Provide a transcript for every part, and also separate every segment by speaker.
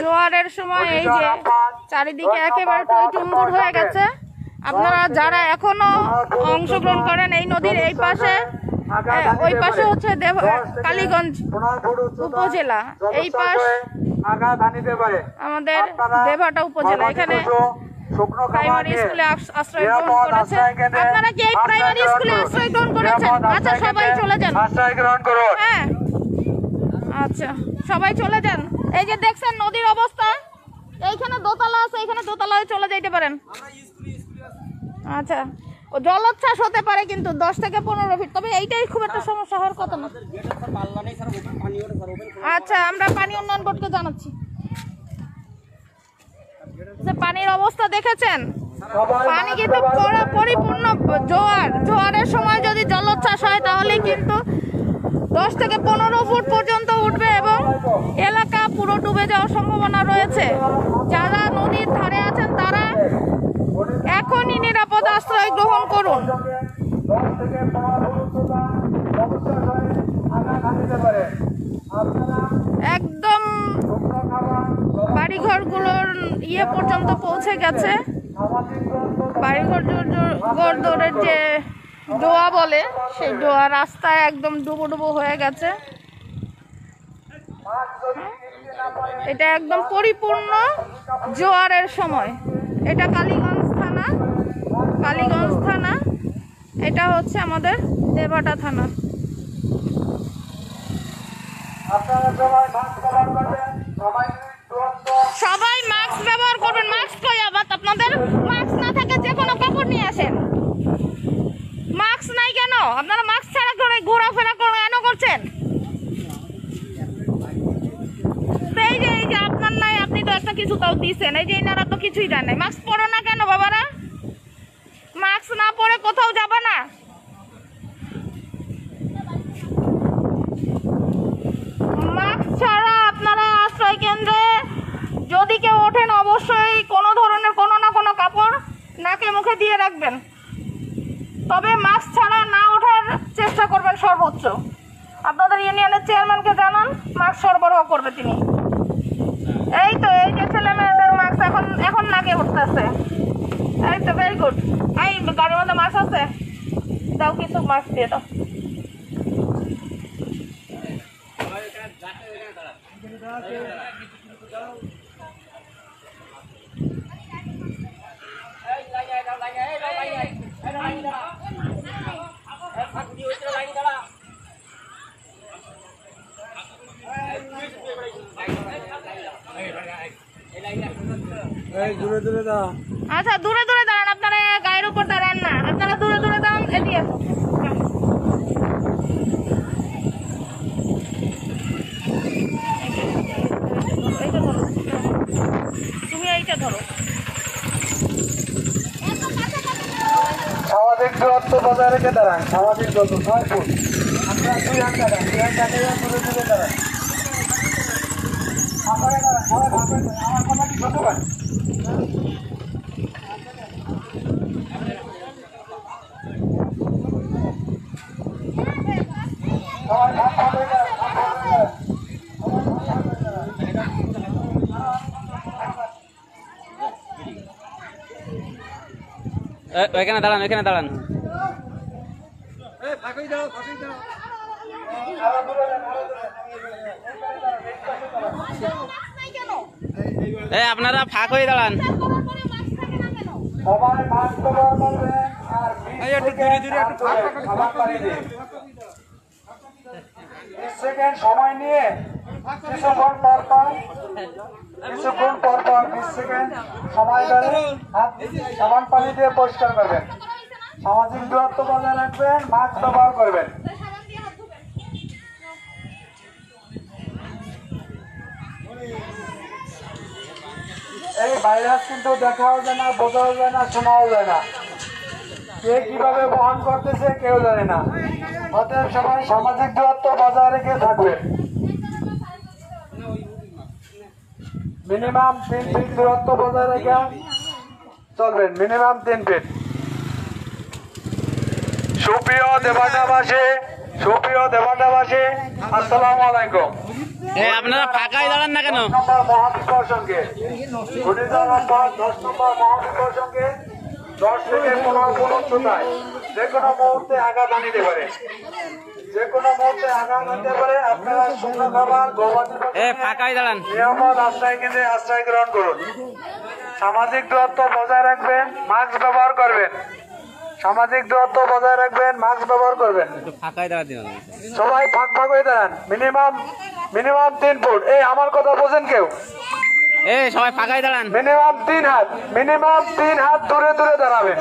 Speaker 1: জোয়ারের সময় এই যে চারিদিকে একেবারে টইটুম্বুর হয়ে গেছে। আপনারা যারা এখনো অংশগ্রহণ করেন এই নদীর এই পাশে, ওই পাশে হচ্ছে কালীগঞ্জ উপজেলা, এই পাশ আমাদের দেবহাটা উপজেলা। এখানে প্রাইমারি স্কুলে আশ্রয় গ্রহণ করেছে। আপনারা কি এই প্রাইমারি স্কুলে আশ্রয় গ্রহণ করেছেন? আচ্ছা, সবাই চলে যান। হ্যাঁ, আচ্ছা, সবাই চলে যান। এই যে দেখছেন নদীর অবস্থা, এইখানে দোতলা আছে, এখানে দোতলায় চলে যাইতে পারেন। আচ্ছা, জলোচ্ছ্বাস হতে পারে কিন্তু 10 থেকে 15 ফিট, তবে এইটাই খুব একটা সমস্যা হওয়ার কথা না। আচ্ছা, আমরা পানি উন্নয়ন বোর্ডকে জানাচ্ছি। পানির অবস্থা দেখেছেন, পানি কিন্তু পরিপূর্ণ জোয়ারের সময় যদি জলোচ্ছ্বাস হয় তাহলে কিন্তু 10 থেকে 15 ফুট পর্যন্ত উঠবে এবং এলাকা পুরো ডুবে যাওয়ার সম্ভাবনা রয়েছে। যারা নদীর ধারে আছেন তারা এখনই নিরাপদ আশ্রয় গ্রহণ করুন। একদম বাড়িঘরগুলোর পর্যন্ত পৌঁছে গেছে। বাড়িঘর যে ডোয়া বলে, সেই ডোয়া রাস্তায় একদম ডুবো হয়ে গেছে। এটা একদম পরিপূর্ণ জোয়ারের সময়। এটা কালীগঞ্জ থানা, এটা হচ্ছে আমাদের দেবহাটা থানা। সবাই মাস্ক ব্যবহার করবেন। মাস্ক কই আবার আপনাদের? মাস্ক না থাকে যে কোনো কাপড় নিয়ে আসেন। মাস্ক নাই কেন? আপনারা মাস্ক ছাড়া করে ঘোরাফেরা কেন করছেন? এই যে আপনার নাই, আপনি তো একটা কিছু তাও দিচ্ছেন। এই যে এনারা তো কিছুই দেন নাই। মাস্ক পরো না কেন বাবারা? মাস্ক না পরে কোথাও যাবে না। মাস্ক ছাড়া আপনারা আশ্রয় কেন্দ্রে যদি কেউ ওঠেন অবশ্যই কোনো ধরনের কোনো না কোনো কাপড় নাকে মুখে দিয়ে রাখবেন। তবে মাস্ক ছাড়া না ওঠার চেষ্টা করবেন সর্বোচ্চ। আপনাদের ইউনিয়নের চেয়ারম্যানকে জানান, মাস্ক সরবরাহ করবে তিনি। এই তো এই যে ছেলে মেয়েদের মাস্ক এখন নাকে উঠতেছে। এই তো ভেরি গুড। এই গাড়ির মধ্যে মাস্ক আছে, দাও কিছু মাস্ক দিয়ে দাও। আচ্ছা, দূরে দাঁড়ান। আপনারা গায়ের উপর দাঁড়ান না, আপনারা দূরে দাঁড়ান। এদিকে তুমি এইটা ধরো।
Speaker 2: সামাজিক দূরত্ব বজায় রেখে দাঁড়ান। সামাজিক দূরত্ব 6 ফুট। আপনারা 2 হাত দাঁড়ান, 2 হাত দূরে দাঁড়ান। আমার কথা কি ছোট ভাই?
Speaker 3: এখানে দাঁড়ান, এখানে দাঁড়ান। আপনারা ফাঁক হয়ে দাঁড়ান।
Speaker 2: সবাই মাস্ক ব্যবহার করবেন আর 20 সেকেন্ড সময় নিয়ে কিছুক্ষণ পর 20 সেকেন্ড সময় ধরে হাত সাবান পানি দিয়ে পরিষ্কার করবেন। সামাজিক দূরত্ব বজায় রাখবেন, মাস্ক ব্যবহার করবেন। এই ভাইরাস কিন্তু দেখাও যায় না, বোঝাও যায় না, শোনাও যায় না। কে কিভাবে বহন করতেছে কেউ জানে না। অতএব সবাই সামাজিক দূরত্ব বজায় রেখে থাকবেন। মিনিমাম 3 ফিট দূরত্ব বজায় রেখে চলবেন। Minimum 3 feet. সুপ্রিয় দেবহাটাবাসী, আসসালামু আলাইকুম।
Speaker 3: আপনারা ফাঁকায় দাঁড়ান না কেন?
Speaker 2: 10 নম্বর মহাবিপর সঙ্গে ঘূর্ণিঝড় অর্থাৎ 10 নম্বর মহাবিপর সঙ্গে 10 থেকে 15 ফুট উচ্চতায় যে কোনো মুহূর্তে আঘাত আনিতে পারে। যে কোনো মুহূর্তে আঘাত আনতে পারে। আপনারা শুকনো খাবার গবাদি
Speaker 3: ফাঁকায় দাঁড়ান।
Speaker 2: নিরাপদ আশ্রয় কেন্দ্রে আশ্রয় গ্রহণ করুন। সামাজিক দূরত্ব বজায় রাখবেন, মাস্ক ব্যবহার করবেন। সামাজিক দূরত্ব বজায় রাখবেন, মাস্ক ব্যবহার করবেন।
Speaker 3: ফাঁকায় দাঁড়াতে হবে।
Speaker 2: সবাই ফাঁক ফাঁক হয়ে দাঁড়ান। Minimum 3 foot. এই আমার কথা বোঝেন কেউ?
Speaker 3: সবাই ফাঁকায় দাঁড়ান।
Speaker 2: মিনিমাম 3 হাত দূরে দূরে দাঁড়াবেন।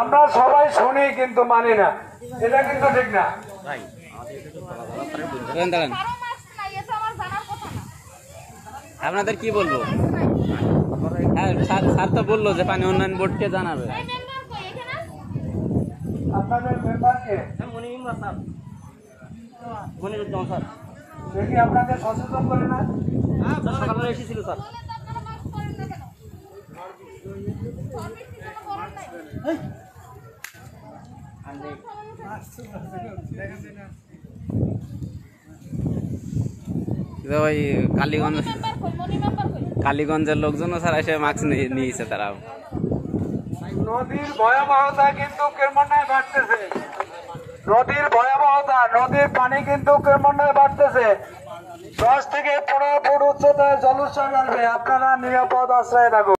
Speaker 2: আমরা সবাই শুনি কিন্তু মানি না, এটা কিন্তু ঠিক না।
Speaker 3: দাঁড়ান।
Speaker 1: কারো মাস্ক নাই, এটা আমার জানার কথা না।
Speaker 3: আপনাদের কি বলবো? হ্যাঁ, স্যার তো বললো যে পানি উন্নয়ন বোর্ডকে জানাবে।
Speaker 1: এই মেম্বার কই এখানে?
Speaker 2: আপনাদের মেম্বারকে দেখি আপনাদের সচেতন করে না।
Speaker 3: সকালে এসেছিল স্যার।
Speaker 1: বলে তো আপনারা মাস্ক পরেন না কেন? কর্মী ছিল না, পরেন নাই।
Speaker 3: ওই কালীগঞ্জ
Speaker 1: মেম্বার কই? মনি মেম্বার কই?
Speaker 3: কালীগঞ্জের লোকজনও স্যার এসে মাস্ক নিয়েছে তারাও।
Speaker 2: নদীর ভয়াবহতা কিন্তু ক্রমান্বয়ে বাড়তেছে। নদীর ভয়াবহতা, নদীর পানি কিন্তু ক্রমান্বয়ে বাড়তেছে। 10 থেকে 15 ফুট উচ্চতায় জলোচ্ছ্বাস আসবে। আপনারা নিরাপদ আশ্রয়ে থাকুন।